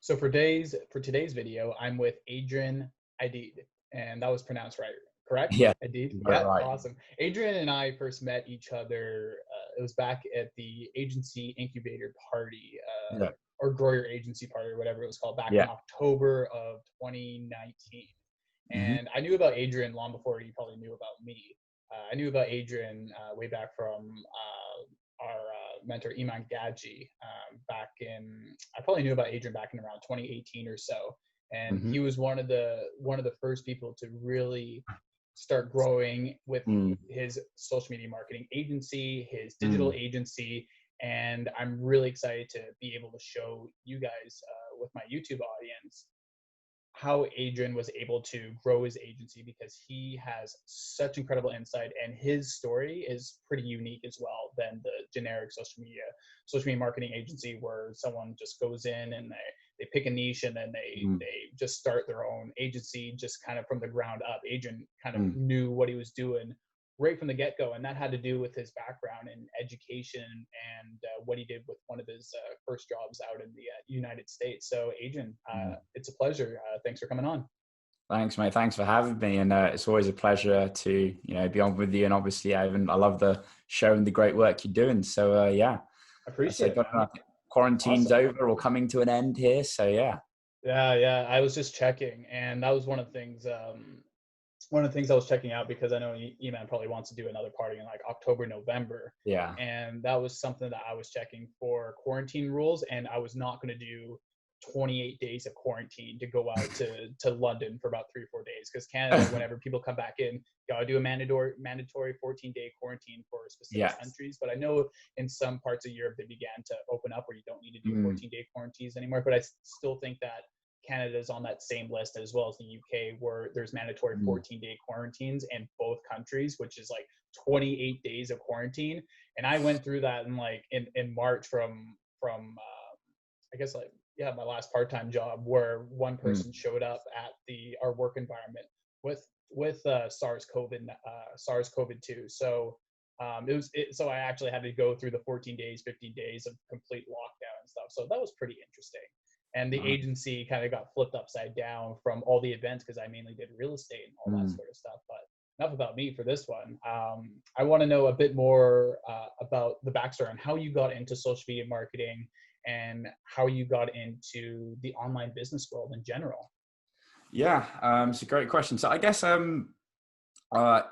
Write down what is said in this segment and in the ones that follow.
So for today's video, I'm with Adrian Aidid, and that was pronounced right, correct? Yeah, Aidid? you got it Yeah, right. awesome. Adrian and I first met each other. It was back at the agency incubator party, Yeah, or grow your agency party, or whatever it was called, back in yeah. October of 2019. Hmm. And I knew about Adrian long before he probably knew about me. I knew about Adrian way back from our mentor Iman Gadji back in. I probably knew about Adrian back in around 2018 or so, and Hmm. he was one of the first people to really start growing with Mm, his social media marketing agency, his digital mm, agency, and I'm really excited to be able to show you guys with my YouTube audience how Adrian was able to grow his agency, because he has such incredible insight, and his story is pretty unique as well than the generic social media marketing agency where someone just goes in and they pick a niche and then mm, they just start their own agency just kind of from the ground up. Adrian kind of mm. knew what he was doing right from the get-go, and that had to do with his background in education and what he did with one of his first jobs out in the United States. So Adrian, Mm. it's a pleasure. Thanks for coming on. Thanks, mate. Thanks for having me. And it's always a pleasure to, be on with you. And obviously, I love the show and the great work you're doing. So, yeah, I I say appreciate it, God, man. quarantine's Awesome. over or coming to an end here. So, yeah. Yeah, yeah. I was just checking, and that was one of the things. One of the things I was checking out, because I know Eman probably wants to do another party in like October, November, Yeah. and that was something that I was checking for quarantine rules, and I was not going to do 28 days of quarantine to go out to London for about 3 or 4 days, because Canada, whenever people come back in, you gotta do a mandatory 14-day quarantine for specific Yes. countries. But I know in some parts of Europe they began to open up where you don't need to do Mm, 14-day quarantines anymore. But I still think that Canada is on that same list, as well as the UK, where there's mandatory mm, 14-day quarantines in both countries, which is like 28 days of quarantine. And I went through that in like in March from I guess like, yeah, my last part-time job, where one mm, person showed up at the our work environment with SARS-CoV-2. So so I actually had to go through the 14 days, 15 days of complete lockdown and stuff. So that was pretty interesting. And the uh, agency kind of got flipped upside down from all the events, because I mainly did real estate and all that mm. sort of stuff. But enough about me for this one. I want to know a bit more about the backstory on how you got into social media marketing and how you got into the online business world in general. Yeah. It's a great question. So I guess, I'm a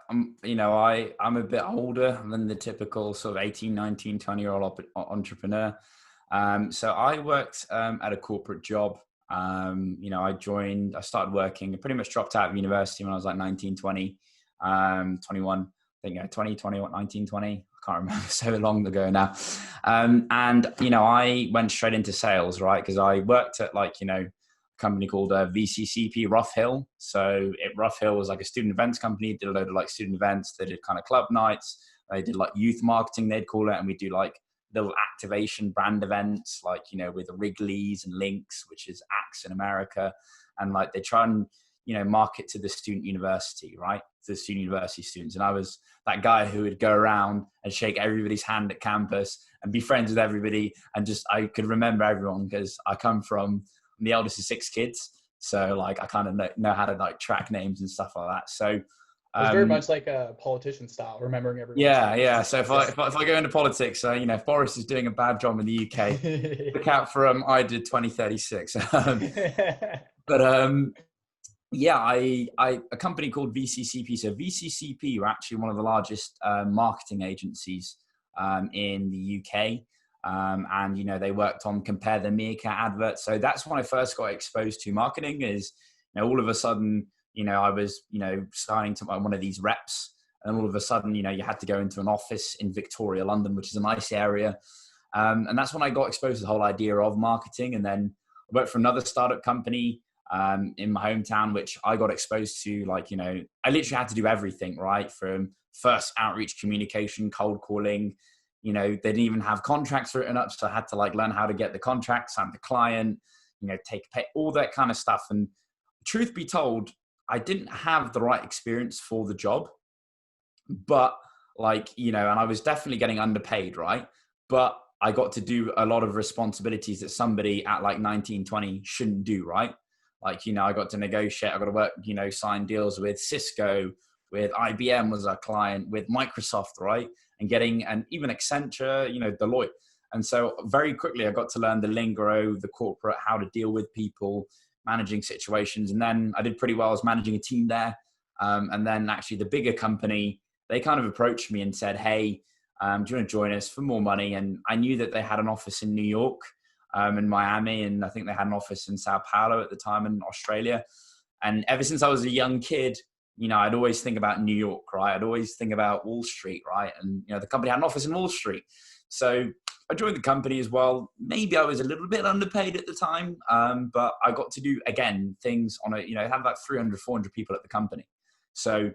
bit older than the typical sort of 18, 19, 20-year-old entrepreneur. So I worked at a corporate job. I started working, I pretty much dropped out of university when I was like 19, 20, 21, I think, 20, 21, 19, 20. I can't remember, so long ago now. I went straight into sales, right? Because I worked at company called VCCP Rough Hill. So Rough Hill was like a student events company, did a load of like student events. They did kind of club nights. They did like youth marketing, they'd call it. And we do like little activation brand events, like, with Wrigley's and Lynx, which is Axe in America. And like they try and, market to the student university, right? To the student university students. And I was that guy who would go around and shake everybody's hand at campus and be friends with everybody. And just, I could remember everyone because I come from, I'm the eldest of 6 kids. So like, I kind of know how to like track names and stuff like that. So, It was very much like a politician style, remembering everyone's yeah, names yeah. and So stuff. if I, Yeah. if I if I go into politics, if Boris is doing a bad job in the UK, look out for I did 2036. But yeah, I a company called VCCP. So VCCP were actually one of the largest marketing agencies in the UK, and they worked on Compare the Meerkat adverts. So that's when I first got exposed to marketing. Is all of a sudden I was starting to one of these reps. And all of a sudden, you had to go into an office in Victoria, London, which is a nice area. And that's when I got exposed to the whole idea of marketing. And then I worked for another startup company in my hometown, which I got exposed to. I literally had to do everything, right? From first outreach communication, cold calling. They didn't even have contracts written up. So I had to learn how to get the contracts and the client, take pay, all that kind of stuff. And truth be told, I didn't have the right experience for the job. But and I was definitely getting underpaid, right? But I got to do a lot of responsibilities that somebody at like 19, 20 shouldn't do, right? Like, I got to negotiate, I got to work, sign deals with Cisco, with IBM was our client, with Microsoft, right? And even Accenture, Deloitte. And so very quickly I got to learn the lingo, the corporate, how to deal with people, managing situations. And then I did pretty well. I was managing a team there. And then actually the bigger company, they kind of approached me and said, hey, do you want to join us for more money? And I knew that they had an office in New York, in Miami. And I think they had an office in Sao Paulo at the time in Australia. And ever since I was a young kid, I'd always think about New York, right? I'd always think about Wall Street, right? And, the company had an office in Wall Street. So I joined the company as well. Maybe I was a little bit underpaid at the time, but I got to do, again, things on have about 300, 400 people at the company. So,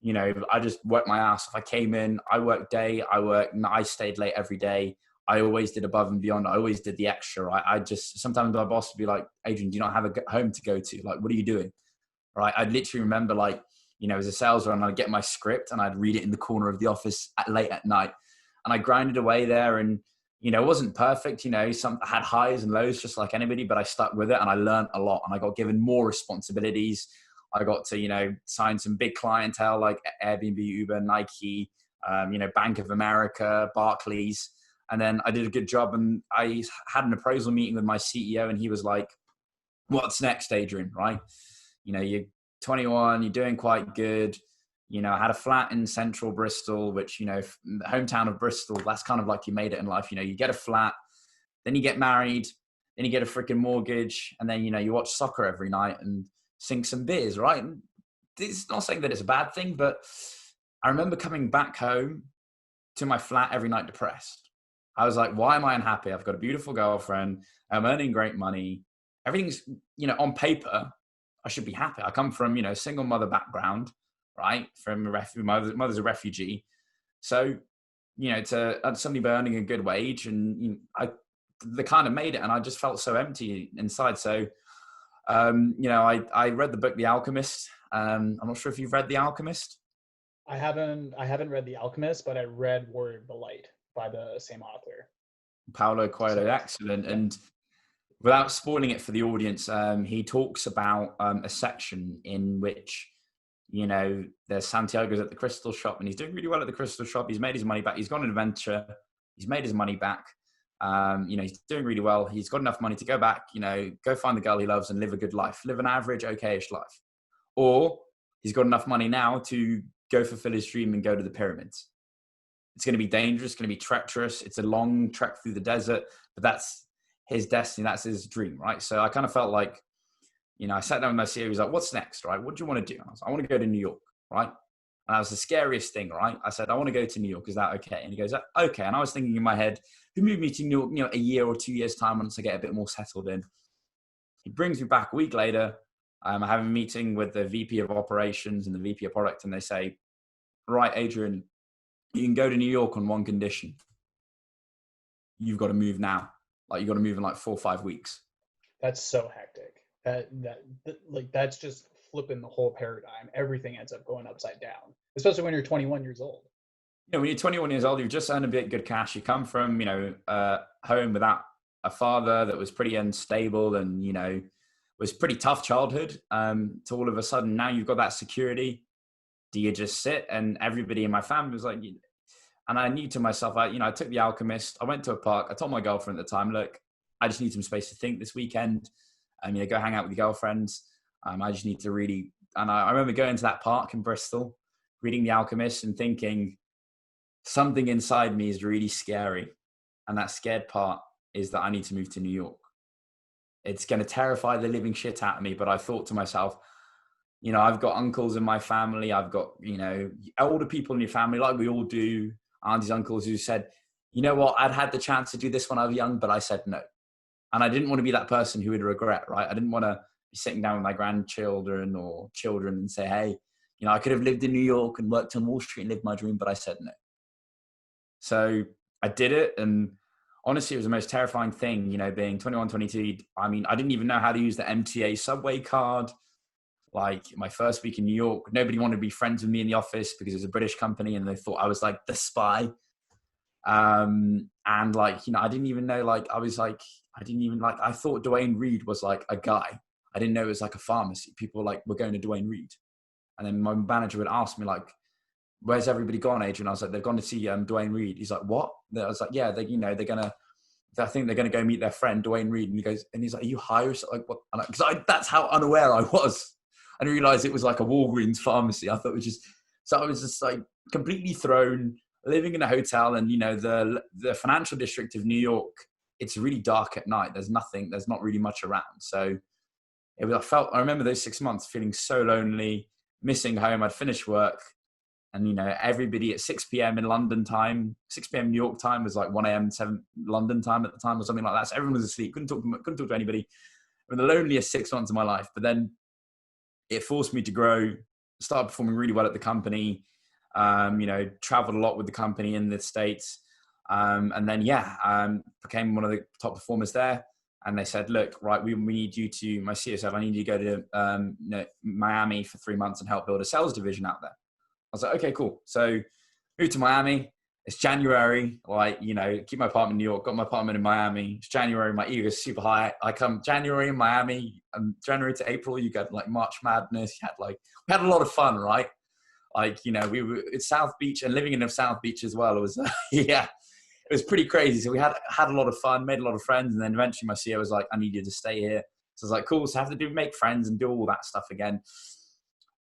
I just worked my ass off. I came in, I worked day, I stayed late every day. I always did above and beyond. I always did the extra, right? Sometimes my boss would be like, Adrian, do you not have a home to go to? Like, what are you doing? Right? I'd literally remember like, as a sales rep, I'd get my script and I'd read it in the corner of the office late at night. And I grinded away there and, it wasn't perfect. I had highs and lows just like anybody, but I stuck with it and I learned a lot and I got given more responsibilities. I got to, sign some big clientele like Airbnb, Uber, Nike, Bank of America, Barclays. And then I did a good job and I had an appraisal meeting with my CEO and he was like, what's next, Adrian, right? You're 21, you're doing quite good. I had a flat in central Bristol, which, the hometown of Bristol, that's kind of like you made it in life. You get a flat, then you get married, then you get a freaking mortgage. And then, you watch soccer every night and sink some beers, right? And it's not saying that it's a bad thing, but I remember coming back home to my flat every night depressed. I was like, why am I unhappy? I've got a beautiful girlfriend. I'm earning great money. Everything's, on paper, I should be happy. I come from, single mother background, right? From mother's a refugee. So, to somebody earning a good wage and they kind of made it and I just felt so empty inside. So, I read the book, The Alchemist. I'm not sure if you've read The Alchemist. I haven't read The Alchemist, but I read Warrior of the Light by the same author. Paulo Coelho, so, excellent. Yeah. And without spoiling it for the audience, he talks about a section in which, there's Santiago's at the crystal shop and he's doing really well at the crystal shop. He's made his money back. He's gone on an adventure. He's made his money back. He's doing really well. He's got enough money to go back, go find the girl he loves and live a good life, live an average, okay-ish life. Or he's got enough money now to go fulfill his dream and go to the pyramids. It's going to be dangerous. It's going to be treacherous. It's a long trek through the desert, but that's his destiny. That's his dream, right? So I kind of felt like, I sat down with my CEO. He was like, what's next, right? What do you want to do? I was like, I want to go to New York, right? And that was the scariest thing, right? I said, I want to go to New York. Is that okay? And he goes, okay. And I was thinking in my head, who moved me to New York, a year or 2 years time once I get a bit more settled in. He brings me back a week later. I have a meeting with the VP of operations and the VP of product. And they say, right, Adrian, you can go to New York on one condition. You've got to move now. Like you've got to move in like 4 or 5 weeks. That's so hectic. That's just flipping the whole paradigm. Everything ends up going upside down, especially when you're 21 years old. When you're 21 years old, you've just earned a bit good cash. You come from, a home without a father that was pretty unstable and, was pretty tough childhood. To all of a sudden now you've got that security. Do you just sit? And everybody in my family was like, and I knew to myself, I took The Alchemist. I went to a park. I told my girlfriend at the time, look, I just need some space to think this weekend. Go hang out with your girlfriends. I just need to really, and I remember going to that park in Bristol, reading The Alchemist and thinking something inside me is really scary. And that scared part is that I need to move to New York. It's going to terrify the living shit out of me. But I thought to myself, I've got uncles in my family. I've got, older people in your family, like we all do, aunties, uncles who said, you know what, I'd had the chance to do this when I was young, but I said no. And I didn't want to be that person who would regret, right? I didn't want to be sitting down with my grandchildren or children and say, hey, I could have lived in New York and worked on Wall Street and lived my dream, but I said no. So I did it. And honestly, it was the most terrifying thing, being 21, 22. I didn't even know how to use the MTA subway card. Like my first week in New York, nobody wanted to be friends with me in the office because it was a British company and they thought I was like the spy. And like, you know, I didn't even know, like, I was like, I thought Dwayne Reed was like a guy. I didn't know it was like a pharmacy. People like were going to Dwayne Reed. And then my manager would ask me like, where's everybody gone, Adrian? I was like, they've gone to see Dwayne Reed. He's like, what? I was like, yeah, I think they're going to go meet their friend Dwayne Reed. And he's like, are you high or something? Like, what? Because that's how unaware I was. I didn't realize it was like a Walgreens pharmacy. I thought it was just, so I was just like completely thrown, living in a hotel. And, you know, the financial district of New York, it's really dark at night. There's not really much around. So I remember those 6 months feeling so lonely, missing home. I'd finished work. And, you know, everybody at 6 p.m. in London time, 6 p.m. New York time was like 1 a.m. 7 London time at the time or something like that. So everyone was asleep. Couldn't talk to anybody. The loneliest 6 months of my life. But then it forced me to grow, start performing really well at the company, you know, traveled a lot with the company in the States. And then, became one of the top performers there. And they said, look, right, we need you to, my CEO said, I need you to go to Miami for 3 months and help build a sales division out there. I was like, okay, cool. So moved to Miami. It's January, like, you know, keep my apartment in New York, got my apartment in Miami. It's January, my ego is super high. I come January in Miami, and January to April, you got like March Madness. We had a lot of fun, right? Like, you know, we were at South Beach and living in South Beach as well. It was, it was pretty crazy. So we had a lot of fun, made a lot of friends. And then eventually my CEO was like, I need you to stay here. So I was like, cool. So I have to make friends and do all that stuff again.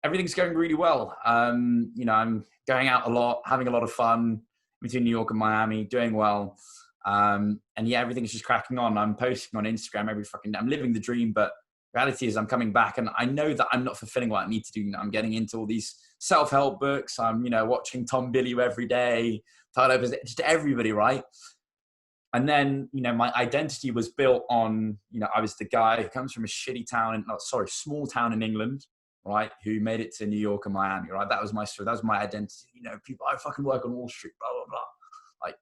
Everything's going really well. You know, I'm going out a lot, having a lot of fun between New York and Miami, doing well. And yeah, everything's just cracking on. I'm posting on Instagram every fucking day. I'm living the dream, but reality is I'm coming back and I know that I'm not fulfilling what I need to do. I'm getting into all these self-help books. I'm, you know, watching Tom Bilyeu every day, Tyler, just everybody, right? And then, you know, my identity was built on, you know, I was the guy who comes from a small town in England, right? Who made it to New York and Miami, right? That was my story. That was my identity. You know, people, I fucking work on Wall Street, blah, blah, blah. Like,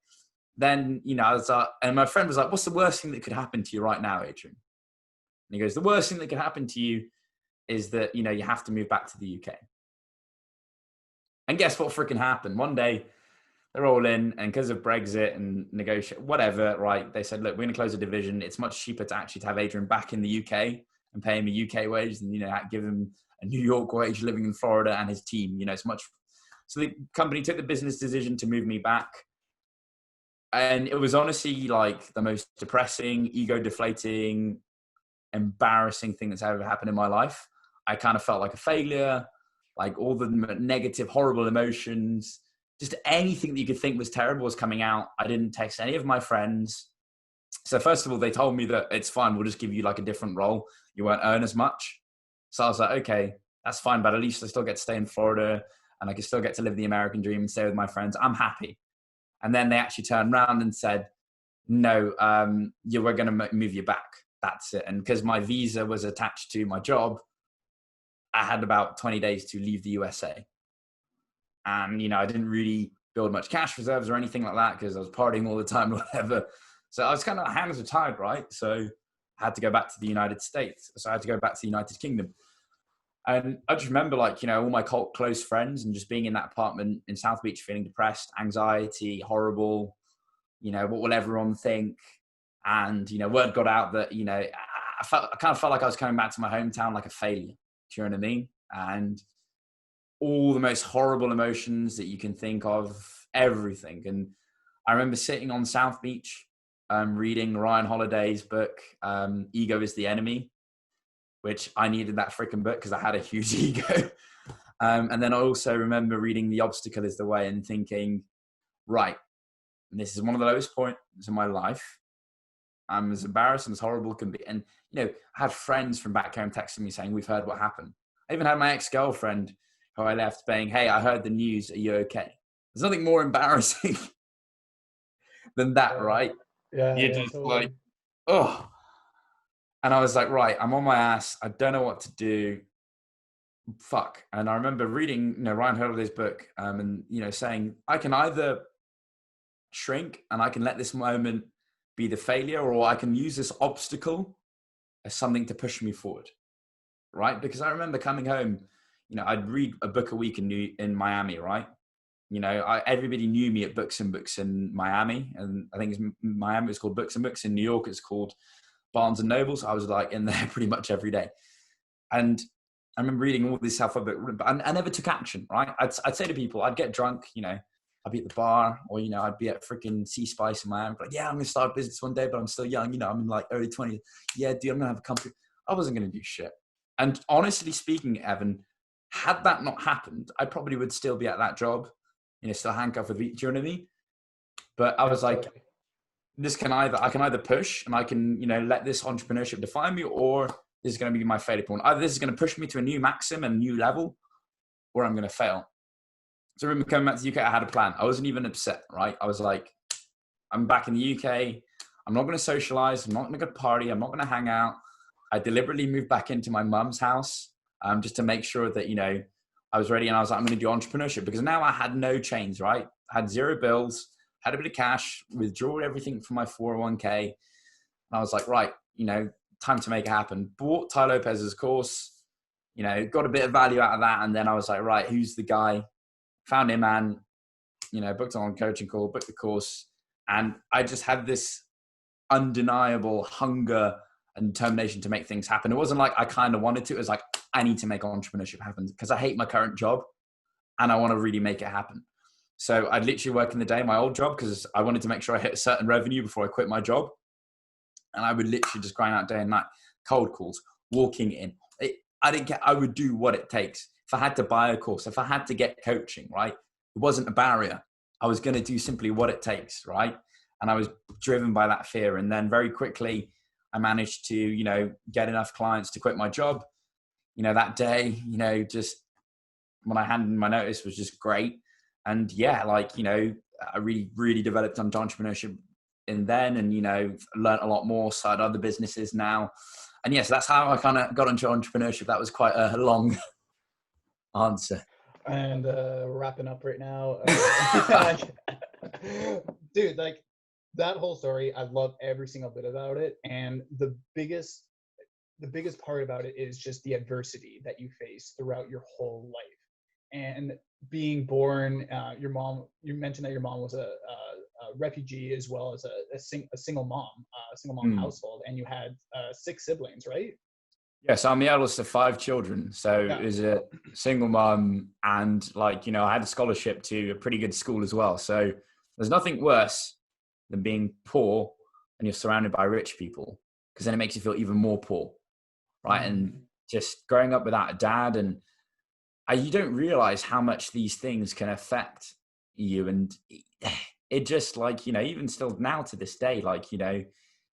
then, you know, I was and my friend was like, what's the worst thing that could happen to you right now, Adrian? And he goes, the worst thing that could happen to you is that, you know, you have to move back to the UK. And guess what freaking happened? One day, they're all in, and because of Brexit and negotiate, whatever, right? They said, look, we're going to close a division. It's much cheaper to actually have Adrian back in the UK and pay him a UK wage than, you know, give him a New York wage living in Florida and his team. You know, it's much. So the company took the business decision to move me back. And it was honestly like the most depressing, ego deflating, embarrassing thing that's ever happened in my life. I kind of felt like a failure, like all the negative, horrible emotions, just anything that you could think was terrible was coming out. I didn't text any of my friends. So first of all, they told me that it's fine. We'll just give you like a different role. You won't earn as much. So I was like, okay, that's fine. But at least I still get to stay in Florida and I can still get to live the American dream and stay with my friends. I'm happy. And then they actually turned around and said, no, we're going to move you back. That's it. And because my visa was attached to my job, I had about 20 days to leave the USA. And, you know, I didn't really build much cash reserves or anything like that because I was partying all the time or whatever. So I was kind of, hands were tied, right? So I had to go back to the United States. So I had to go back to the United Kingdom. And I just remember, like, you know, all my close friends and just being in that apartment in South Beach, feeling depressed, anxiety, horrible, you know, what will everyone think? And, you know, word got out that, you know, I kind of felt like I was coming back to my hometown like a failure. Do you know what I mean? And all the most horrible emotions that you can think of, everything. And I remember sitting on South Beach, reading Ryan Holiday's book, Ego is the Enemy, which I needed that freaking book because I had a huge ego. And then I also remember reading The Obstacle is the Way and thinking, right, this is one of the lowest points in my life. I'm as embarrassed and as horrible can be. And, you know, I had friends from back home texting me saying, we've heard what happened. I even had my ex-girlfriend who I left saying, hey, I heard the news. Are you okay? There's nothing more embarrassing than that, right? Yeah. You're just totally. Like, oh. And I was like, right, I'm on my ass. I don't know what to do. Fuck. And I remember reading, you know, Ryan Holiday's book and, you know, saying I can either shrink and I can let this moment be the failure, or I can use this obstacle as something to push me forward. Right. Because I remember coming home, you know, I'd read a book a week in Miami. Right. you know, everybody knew me at Books and Books in Miami, and I think Miami it's called Books and Books. In New York, it's called Barnes and Nobles. I was like in there pretty much every day, and I remember reading all this self-help book, but I never took action. Right? I'd say to people, I'd get drunk, you know, I'd be at the bar, or you know, I'd be at freaking Sea Spice in Miami. Like, yeah, I'm gonna start a business one day, but I'm still young. You know, I'm in like early 20s. Yeah, dude, I'm gonna have a company. I wasn't gonna do shit. And honestly speaking, Evan, had that not happened, I probably would still be at that job, you know, still handcuffed with, do you know what I mean? But I was like, I can either push and I can, you know, let this entrepreneurship define me, or this is going to be my failure point. Either this is going to push me to a new maxim and new level, or I'm going to fail. So I remember coming back to the UK, I had a plan. I wasn't even upset, right? I was like, I'm back in the UK. I'm not going to socialize. I'm not going to go party. I'm not going to hang out. I deliberately moved back into my mum's house just to make sure that, you know, I was ready. And I was like, I'm going to do entrepreneurship, because now I had no chains, right? I had zero bills, had a bit of cash, withdrew everything from my 401k. And I was like, right, you know, time to make it happen. Bought Ty Lopez's course, you know, got a bit of value out of that. And then I was like, right, who's the guy? Found him, and, you know, booked on coaching call, booked the course. And I just had this undeniable hunger and determination to make things happen. It wasn't like I kind of wanted to. It was like, I need to make entrepreneurship happen, because I hate my current job and I want to really make it happen. So I'd literally work in the day, my old job, because I wanted to make sure I hit a certain revenue before I quit my job. And I would literally just grind out day and night, cold calls, walking in. I would do what it takes. If I had to buy a course, if I had to get coaching, right? It wasn't a barrier. I was going to do simply what it takes, right? And I was driven by that fear. And then very quickly, I managed to, you know, get enough clients to quit my job. You know, that day, you know, just when I handed in my notice was just great. And yeah, like, you know, I really, really developed on entrepreneurship in then, and, you know, learned a lot more, started other businesses now. And yes, that's how I kind of got into entrepreneurship. That was quite a long answer. And wrapping up right now. Dude, like, that whole story, I love every single bit about it. And the biggest part about it is just the adversity that you face throughout your whole life. And being born, you mentioned that your mom was a refugee, as well as a single mom household, and you had 6 siblings, right? Yes, I'm the eldest of 5 children. So Yeah. it was a single mom, and, like, you know, I had a scholarship to a pretty good school as well. So there's nothing worse than being poor and you're surrounded by rich people, because then it makes you feel even more poor, right? And just growing up without a dad, and you don't realize how much these things can affect you. And it just, like, you know, even still now to this day, like, you know,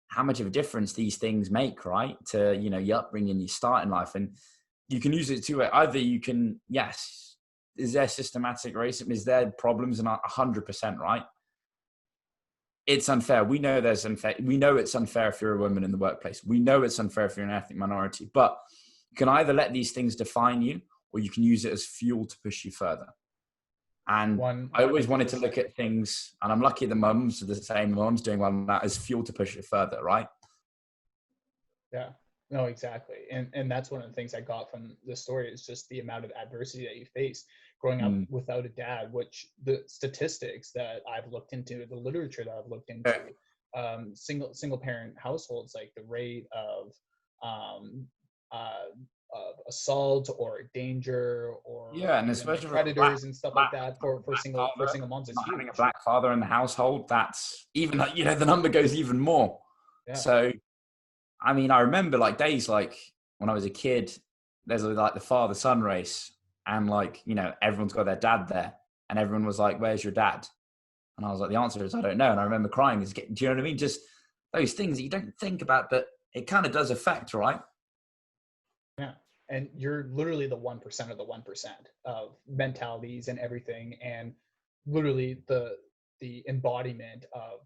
how much of a difference these things make, right? To, you know, your upbringing, your start in life. And you can use it to either you can, yes, is there systematic racism? Is there problems? And 100%, right? It's unfair. We know there's unfair. We know it's unfair if you're a woman in the workplace. We know it's unfair if you're an ethnic minority. But you can either let these things define you, or you can use it as fuel to push you further. And I always wanted to look at things, and I'm lucky the mums are the same. The mom's doing well on that, as fuel to push it further, right? Yeah, no, exactly. And that's one of the things I got from the story, is just the amount of adversity that you face growing up without a dad, which the statistics that I've looked into, the literature that I've looked into, single parent households, like the rate of assault or danger or and especially predators and stuff like that for single moms is huge. Having a black father in the household, that's even, you know, the number goes even more. Yeah. So I mean, I remember, like, days like when I was a kid, there's like the father-son race, and, like, you know, everyone's got their dad there, and everyone was like, where's your dad? And I was like, the answer is I don't know. And I remember crying. Do you know what I mean? Just those things that you don't think about, but it kind of does affect, right? Yeah. And you're literally the 1% of the 1% of mentalities and everything, and literally the embodiment of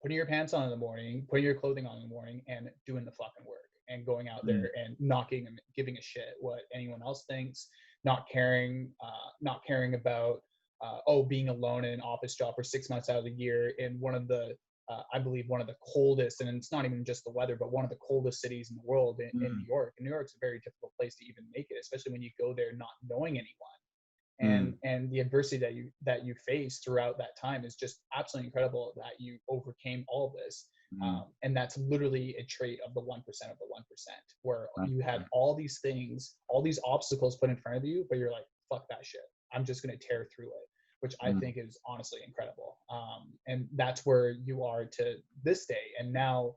putting your pants on in the morning, putting your clothing on in the morning, and doing the fucking work, and going out there and not giving a shit what anyone else thinks, not caring about being alone in an office job for 6 months out of the year in one of the I believe one of the coldest, and it's not even just the weather, but one of the coldest cities in the world in New York. And New York's a very difficult place to even make it, especially when you go there not knowing anyone. Mm. and the adversity that you faced throughout that time is just absolutely incredible that you overcame all of this. Mm. And that's literally a trait of the 1% of the 1%, where you had Mm. all these things, all these obstacles put in front of you, but you're like, fuck that shit, I'm just going to tear through it, which I think is honestly incredible. And that's where you are to this day. And now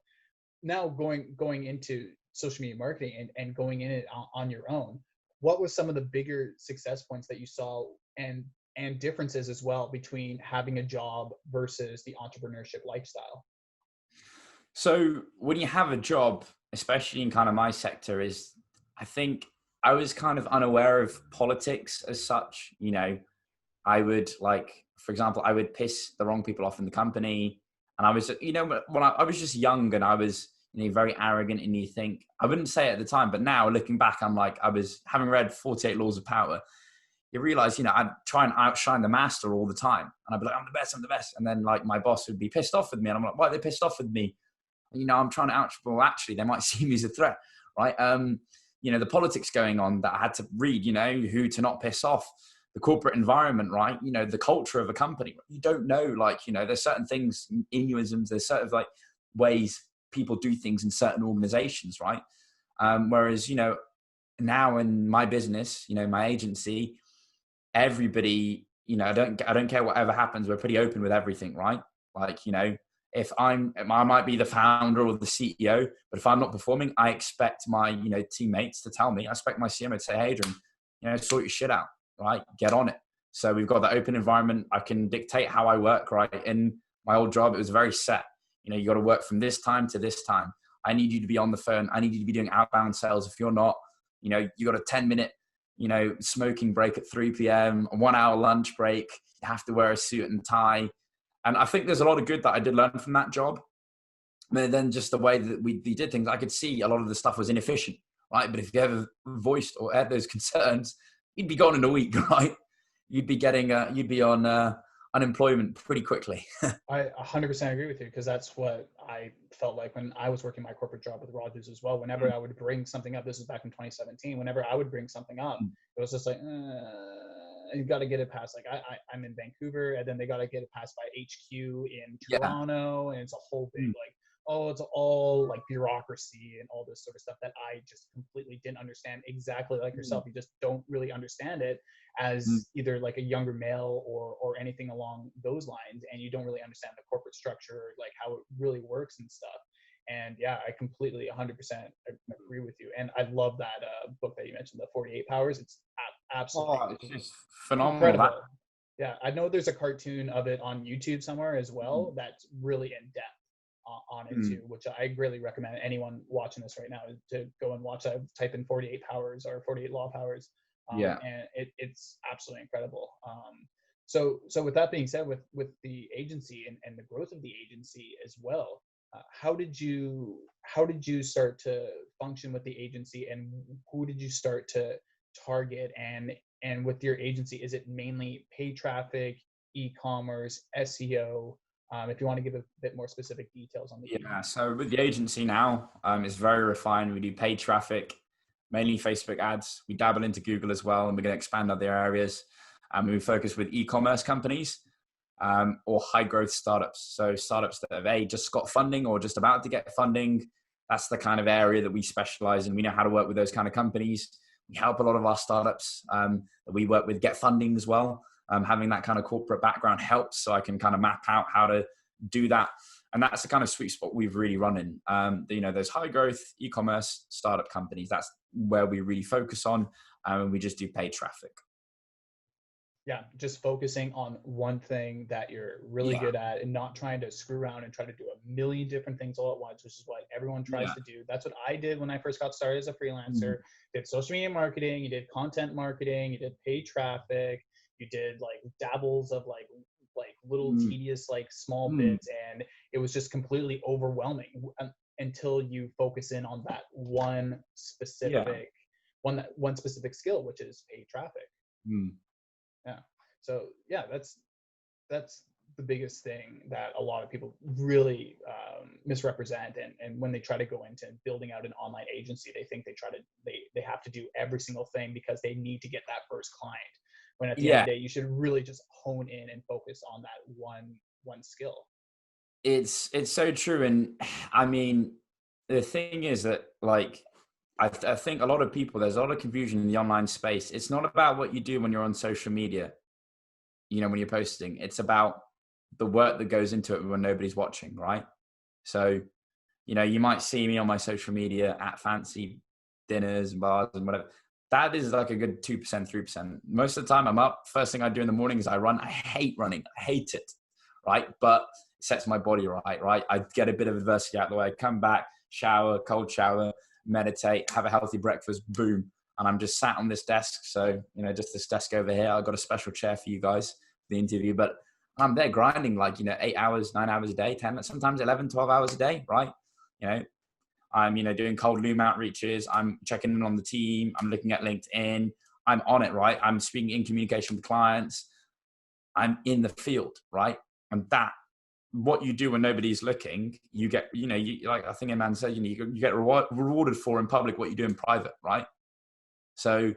going into social media marketing and going in it on your own, what was some of the bigger success points that you saw, and differences as well between having a job versus the entrepreneurship lifestyle? So when you have a job, especially in kind of my sector, is I think I was kind of unaware of politics as such. You know, I would like, for example, I would piss the wrong people off in the company. And I was, you know, when I was just young and I was, you know, very arrogant, and you think, I wouldn't say it at the time, but now looking back, I'm like, I was having read 48 Laws of Power. You realize, you know, I'd try and outshine the master all the time. And I'd be like, I'm the best, I'm the best. And then like my boss would be pissed off with me. And I'm like, why are they pissed off with me? You know, I'm trying to well, actually, they might see me as a threat, right? You know, the politics going on that I had to read, you know, who to not piss off, the corporate environment, right? You know, the culture of a company. You don't know, like, you know, there's certain things, innuisms, there's certain like ways people do things in certain organizations, right? Whereas, you know, now in my business, you know, my agency, everybody, you know, I don't care whatever happens. We're pretty open with everything, right? Like, you know, if I might be the founder or the CEO, but if I'm not performing, I expect my, you know, teammates to tell me. I expect my CMO to say, hey, Adrian, you know, sort your shit out, right? Get on it. So we've got that open environment. I can dictate how I work, right? In my old job, it was very set. You know, you got to work from this time to this time. I need you to be on the phone. I need you to be doing outbound sales. If you're not, you know, you got a 10-minute, you know, smoking break at 3 p.m., a 1 hour lunch break. You have to wear a suit and tie. And I think there's a lot of good that I did learn from that job. But then just the way that we did things, I could see a lot of the stuff was inefficient, right? But if you ever voiced or had those concerns, you'd be gone in a week, right? You'd be getting, you'd be on unemployment pretty quickly. I 100% agree with you, because that's what I felt like when I was working my corporate job with Rogers as well. Whenever I would bring something up, this was back in 2017, whenever I would bring something up, it was just like, you got to get it passed. Like I'm in Vancouver, and then they got to get it passed by HQ in Yeah. Toronto, and it's a whole big like, oh, it's all like bureaucracy and all this sort of stuff that I just completely didn't understand. Exactly like yourself, you just don't really understand it as either like a younger male or anything along those lines, and you don't really understand the corporate structure, like how it really works and stuff. And yeah, I completely 100% agree with you. And I love that book that you mentioned, the 48 Powers. It's absolutely It's just phenomenal. incredible. Yeah, I know there's a cartoon of it on YouTube somewhere as well that's really in depth on it too, which I really recommend anyone watching this right now to go and watch that. Type in 48 Powers or 48 Law Powers. And it's absolutely incredible. So with that being said, with the agency and the growth of the agency as well, how did you start to function with the agency, and who did you start to target? And with your agency, is it mainly paid traffic, e-commerce, SEO? If you want to give a bit more specific details on the agency. So with the agency now, it's very refined. We do paid traffic, mainly Facebook ads. We dabble into Google as well, and we're going to expand other areas. We focus with e-commerce companies or high growth startups. So startups that have just got funding or just about to get funding. That's the kind of area that we specialize in. We know how to work with those kind of companies. We help a lot of our startups that we work with get funding as well. Having that kind of corporate background helps, so I can kind of map out how to do that. And that's the kind of sweet spot we've really run in. You know, those high growth e-commerce startup companies, that's where we really focus on. And we just do paid traffic. Yeah, just focusing on one thing that you're really good at, and not trying to screw around and try to do a million different things all at once, which is what everyone tries to do. That's what I did when I first got started as a freelancer. Did social media marketing, you did content marketing, you did paid traffic, you did like dabbles of like little tedious like small bits, and it was just completely overwhelming until you focus in on that one specific one specific skill, which is paid traffic. Yeah. So yeah, that's the biggest thing that a lot of people really misrepresent. And when they try to go into building out an online agency, they think they have to do every single thing because they need to get that first client. when at the end Yeah, of the day, you should really just hone in and focus on that one skill. it's so true. And I mean, the thing is that like, I think a lot of people, there's a lot of confusion in the online space. It's not about what you do when you're on social media, you know, when you're posting. It's about the work that goes into it when nobody's watching, right? So, you know, you might see me on my social media at fancy dinners and bars and whatever. That is like a good 2%, 3%. Most of the time I'm up. First thing I do in the morning is I run. I hate running. I hate it, right? But it sets my body right, right? I get a bit of adversity out of the way. I come back, shower, cold shower, meditate, have a healthy breakfast, boom. And I'm just sat on this desk. So, you know, just this desk over here. I've got a special chair for you guys for the interview. But I'm there grinding like, you know, 8 hours, 9 hours a day, 10, sometimes 11, 12 hours a day, right? You know, I'm, you know, doing cold Loom outreaches. I'm checking in on the team. I'm looking at LinkedIn. I'm on it, right? I'm speaking in communication with clients. I'm in the field, right? And that, what you do when nobody's looking, you get, you know, you, like I think a man said, you know, you get rewarded for in public what you do in private, right? So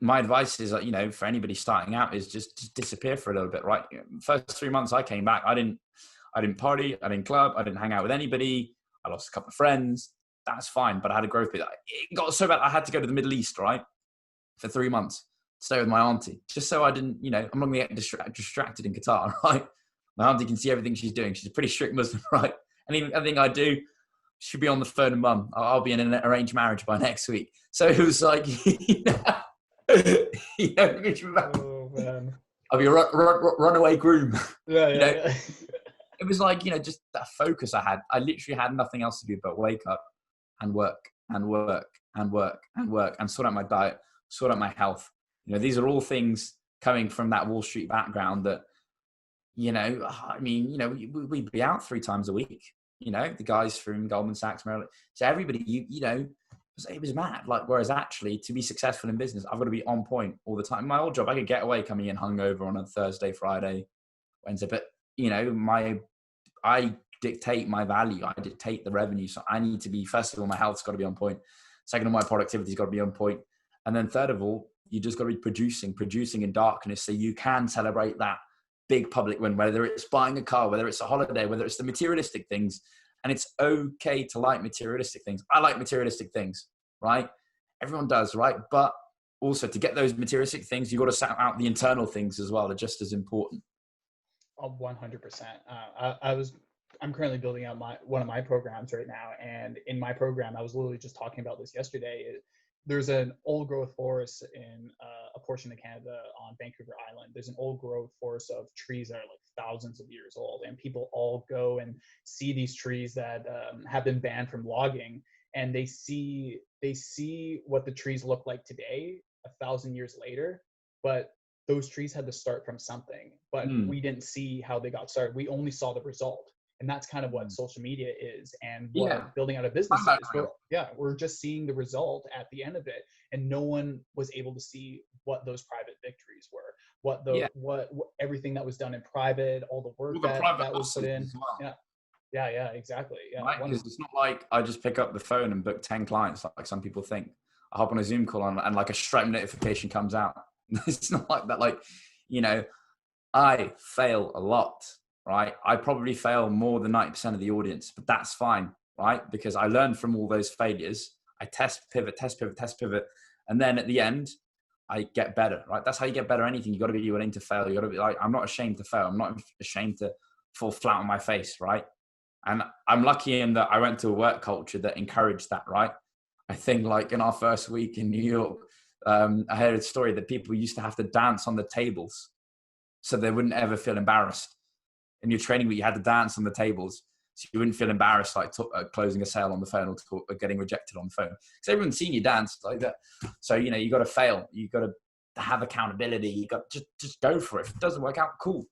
my advice is that, you know, for anybody starting out is just disappear for a little bit, right? First 3 months I came back, I didn't party, I didn't club, I didn't hang out with anybody. I lost a couple of friends. That's fine, but I had a growth period. It got so bad I had to go to the Middle East, right, for 3 months, stay with my auntie, just so I didn't, you know, I'm not going to get distracted in Qatar, right? My auntie can see everything she's doing. She's a pretty strict Muslim, right? Anything I do, she'll be on the phone to mum. I'll be in an arranged marriage by next week. So it was like, you know, Oh man. I'll be a runaway groom. Yeah, You know, yeah, it was like, you know, just that focus I had. I literally had nothing else to do but wake up and work and work and work and work and sort out my diet, sort out my health. You know, these are all things coming from that Wall Street background that, you know, I mean, you know, we'd be out 3 times a week, you know, the guys from Goldman Sachs, Maryland. So everybody, you know, it was mad. Like, whereas actually to be successful in business, I've got to be on point all the time. My old job, I could get away coming in hungover on a Thursday, Friday, Wednesday, but you know, I dictate my value. I dictate the revenue. So I need to be, first of all, my health's got to be on point. Second of all, my productivity's got to be on point. And then third of all, you just got to be producing in darkness so you can celebrate that big public win, whether it's buying a car, whether it's a holiday, whether it's the materialistic things. And it's okay to like materialistic things. I like materialistic things, right? Everyone does, right? But also to get those materialistic things, you got to set out the internal things as well. They're just as important. 100%. I'm currently building out one of my programs right now, and in my program, I was literally just talking about this yesterday. There's an old growth forest in a portion of Canada on Vancouver Island. There's an old growth forest of trees that are like thousands of years old, and people all go and see these trees that have been banned from logging, and they see what the trees look like today, 1,000 years later, but those trees had to start from something, but we didn't see how they got started. We only saw the result. And that's kind of what social media is and what building out a business is. We're just seeing the result at the end of it. And no one was able to see what those private victories were, what everything that was done in private, all the work that was put in. Well. Yeah, exactly. Yeah. Right? Because it's not like I just pick up the phone and book 10 clients like some people think. I hop on a Zoom call and like a Stripe notification comes out. It's not like that. Like, you know, I fail a lot, right? I probably fail more than 90% of the audience, but that's fine, right? Because I learned from all those failures. I test, pivot. And then at the end, I get better, right? That's how you get better at anything. You got to be willing to fail. You got to be like, I'm not ashamed to fail. I'm not ashamed to fall flat on my face, right? And I'm lucky in that I went to a work culture that encouraged that, right? I think like in our first week in New York, I heard a story that people used to have to dance on the tables so they wouldn't ever feel embarrassed. In your training week, you had to dance on the tables so you wouldn't feel embarrassed like closing a sale on the phone or getting rejected on the phone because everyone's seen you dance like that. So, you know, you got to fail. You got to have accountability. You got to just go for it. If it doesn't work out, cool.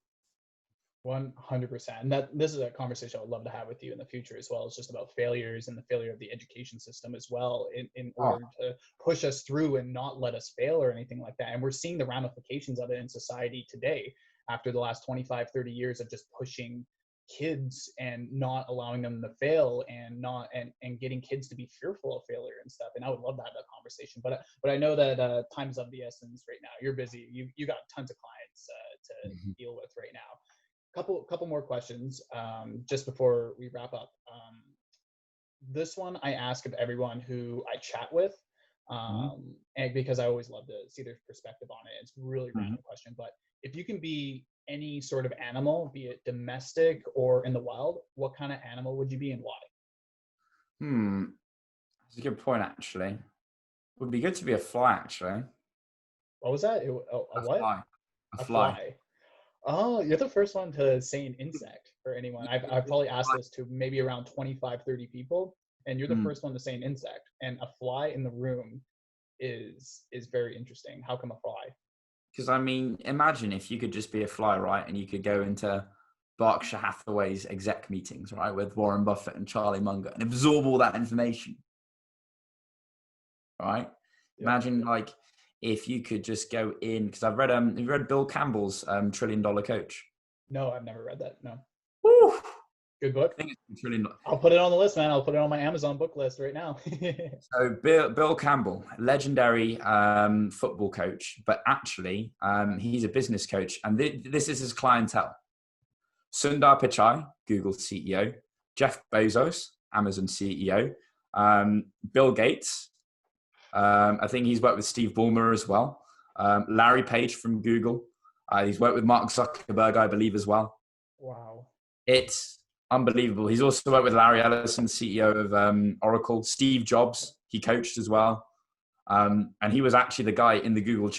100%. And this is a conversation I would love to have with you in the future as well. It's just about failures and the failure of the education system as well in order to push us through and not let us fail or anything like that. And we're seeing the ramifications of it in society today after the last 25, 30 years of just pushing kids and not allowing them to fail, and not and getting kids to be fearful of failure and stuff. And I would love to have that conversation, but I know that time's of the essence right now. You're busy. You got tons of clients to deal with right now. Couple more questions just before we wrap up. This one I ask of everyone who I chat with, and because I always love to see their perspective on it. It's a really random question, but if you can be any sort of animal, be it domestic or in the wild, what kind of animal would you be and why? That's a good point, actually. Would be good to be a fly, actually. What was that? A what? Fly. A fly. Oh, you're the first one to say an insect for anyone. I've probably asked this to maybe around 25, 30 people, and you're the first one to say an insect. And a fly in the room is very interesting. How come a fly? Because, I mean, imagine if you could just be a fly, right? And you could go into Berkshire Hathaway's exec meetings, right? With Warren Buffett and Charlie Munger and absorb all that information, right? Yeah. Imagine like if you could just go in, because I've read, have you read Bill Campbell's $1 Trillion Coach? No, I've never read that. No. Woo! Good book. I think it's $1 trillion. I'll put it on the list, man. I'll put it on my Amazon book list right now. So Bill Campbell, legendary football coach, but actually he's a business coach, and this is his clientele. Sundar Pichai, Google CEO, Jeff Bezos, Amazon CEO, Bill Gates. I think he's worked with Steve Ballmer as well. Larry Page from Google. He's worked with Mark Zuckerberg, I believe, as well. Wow. It's unbelievable. He's also worked with Larry Ellison, CEO of Oracle. Steve Jobs, he coached as well. And he was actually the guy in the Google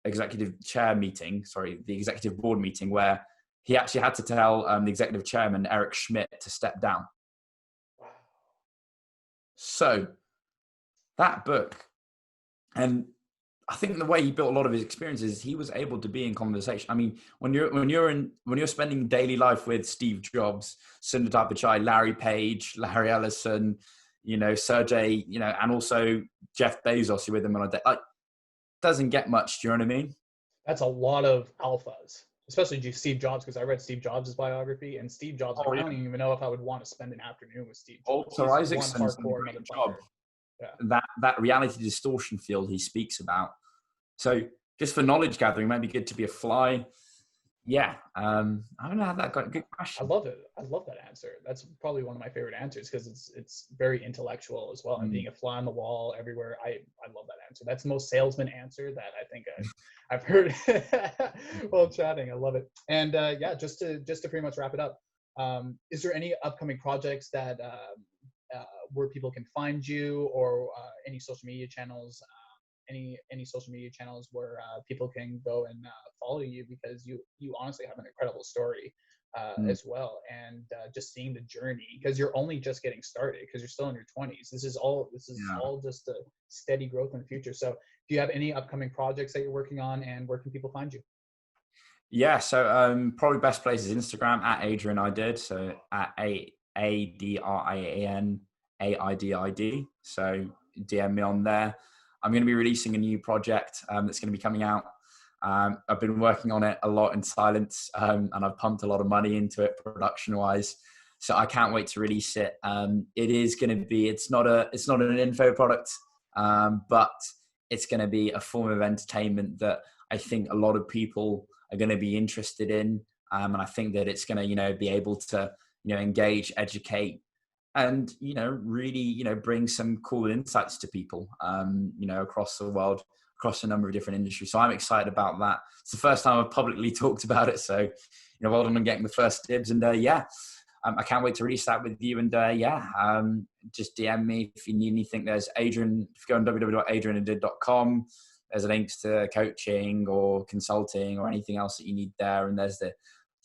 executive chair meeting, the executive board meeting, where he actually had to tell the executive chairman, Eric Schmidt, to step down. Wow. So that book, and I think the way he built a lot of his experiences, he was able to be in conversation. I mean, when you're spending daily life with Steve Jobs, Sundar Pichai, Larry Page, Larry Ellison, Sergey, and also Jeff Bezos, you're with them on a day. Like, doesn't get much. Do you know what I mean? That's a lot of alphas, especially Steve Jobs, because I read Steve Jobs' biography, and Steve Jobs, I don't even know if I would want to spend an afternoon with Steve Jobs. Walter Isaacson's done a great job. Yeah. That reality distortion field he speaks about. So just for knowledge gathering, might be good to be a fly. Yeah. I don't know how that got a good question. I love it. I love that answer. That's probably one of my favorite answers, because it's very intellectual as well. And being a fly on the wall everywhere. I love that answer. That's the most salesman answer that I think I've heard while chatting. I love it. And just to pretty much wrap it up, is there any upcoming projects that where people can find you, or any social media channels, any social media channels where people can go and follow you, because you honestly have an incredible story as well, and just seeing the journey, because you're only just getting started, because you're still in your 20s. This is all just a steady growth in the future. So do you have any upcoming projects that you're working on, and where can people find you? Yeah, so probably best place is Instagram at Adrian Aidid, so at ADRIAN AIDID. So DM me on there. I'm going to be releasing a new project that's going to be coming out. I've been working on it a lot in silence, and I've pumped a lot of money into it production-wise. So I can't wait to release it. It is going to be. It's not an info product, but it's going to be a form of entertainment that I think a lot of people are going to be interested in, and I think that it's going to be able to engage, educate, and really bring some cool insights to people across the world, across a number of different industries. So I'm excited about that. It's the first time I've publicly talked about it, so well done on getting the first dibs. And I can't wait to release that with you. And just DM me if you need anything. There's Adrian. If you go on www.adrianaidid.com, there's links to coaching or consulting or anything else that you need there. And there's the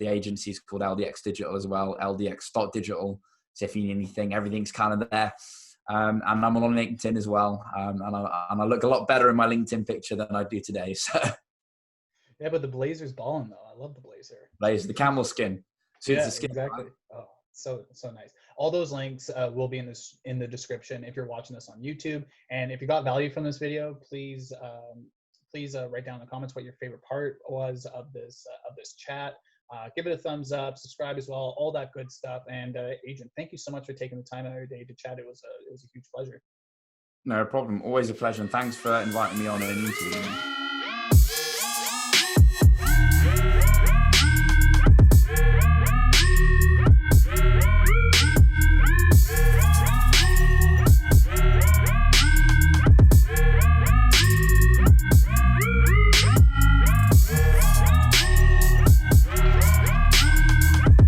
agency's called LDX Digital as well, LDX.digital. So if you need anything, everything's kind of there. And I'm on LinkedIn as well. And I look a lot better in my LinkedIn picture than I do today. So. Yeah, but the blazer's balling though. I love the blazer. Blazer, the camel skin. Suits the skin. Exactly. Right? Oh, so nice. All those links will be in the description if you're watching this on YouTube. And if you got value from this video, please write down in the comments what your favorite part was of this chat. Give it a thumbs up, subscribe as well, all that good stuff. And Adrian, thank you so much for taking the time out of your day to chat. It was a huge pleasure. No problem. Always a pleasure. And thanks for inviting me on an interview.